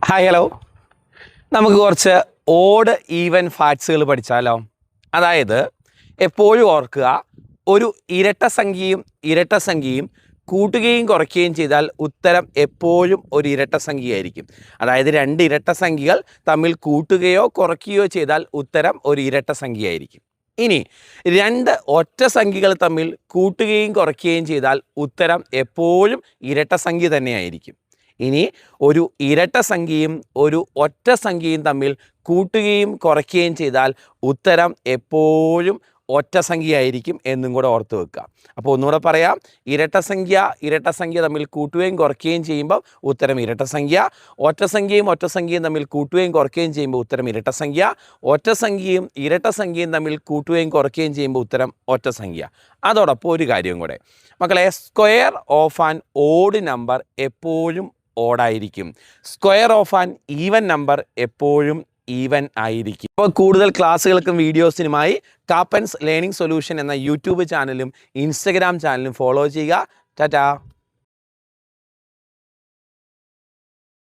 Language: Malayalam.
ഹായ് ഹലോ, നമുക്ക് കുറച്ച് ഓഡ് ഈവൻ ഫാക്ട്സുകൾ പഠിച്ചാലോ. അതായത് എപ്പോഴും ഓർക്കുക, ഒരു ഇരട്ട സംഖ്യയും കൂട്ടുകയും കുറയ്ക്കുകയും ചെയ്താൽ ഉത്തരം എപ്പോഴും ഒരു ഇരട്ട സംഖ്യയായിരിക്കും. അതായത് രണ്ട് ഇരട്ട സംഖ്യകൾ തമ്മിൽ കൂട്ടുകയോ കുറയ്ക്കുകയോ ചെയ്താൽ ഉത്തരം ഒരു ഇരട്ട സംഖ്യയായിരിക്കും. ഇനി രണ്ട് ഒറ്റ സംഖ്യകൾ തമ്മിൽ കൂട്ടുകയും കുറയ്ക്കുകയും ചെയ്താൽ ഉത്തരം എപ്പോഴും ഇരട്ട സംഖ്യ തന്നെയായിരിക്കും. ഇനി ഒരു ഇരട്ട സംഖ്യയും ഒരു ഒറ്റ സംഖ്യയും തമ്മിൽ കൂട്ടുകയും കുറയ്ക്കുകയും ചെയ്താൽ ഉത്തരം എപ്പോഴും ഒറ്റ സംഖ്യയായിരിക്കും എന്നും കൂടെ ഓർത്ത് വെക്കുക. അപ്പോൾ ഒന്നുകൂടെ പറയാം, ഇരട്ട സംഖ്യ തമ്മിൽ കൂട്ടുകയും കുറയ്ക്കുകയും ചെയ്യുമ്പോൾ ഉത്തരം ഇരട്ട സംഖ്യ, ഒറ്റ സംഖ്യയും തമ്മിൽ കൂട്ടുകയും കുറയ്ക്കുകയും ചെയ്യുമ്പോൾ ഉത്തരം ഇരട്ട സംഖ്യ, ഒറ്റ സംഖ്യയും ഇരട്ട സംഖ്യയും തമ്മിൽ കൂട്ടുകയും കുറയ്ക്കുകയും ചെയ്യുമ്പോൾ ഉത്തരം ഒറ്റ സംഖ്യ. അതോടൊപ്പം ഒരു കാര്യം കൂടെ മക്കളെ, square of an odd number എപ്പോഴും ഓഡായിരിക്കും, square of an even number എപ്പോഴും ഈവൻ ആയിരിക്കും. അപ്പോൾ കൂടുതൽ ക്ലാസ്സുകൾക്കും വീഡിയോസിനുമായി കാപ്പൻസ് ലേണിംഗ് സൊല്യൂഷൻ എന്ന യൂട്യൂബ് ചാനലും ഇൻസ്റ്റഗ്രാം ചാനലും ഫോളോ ചെയ്യുക. ടാറ്റാ.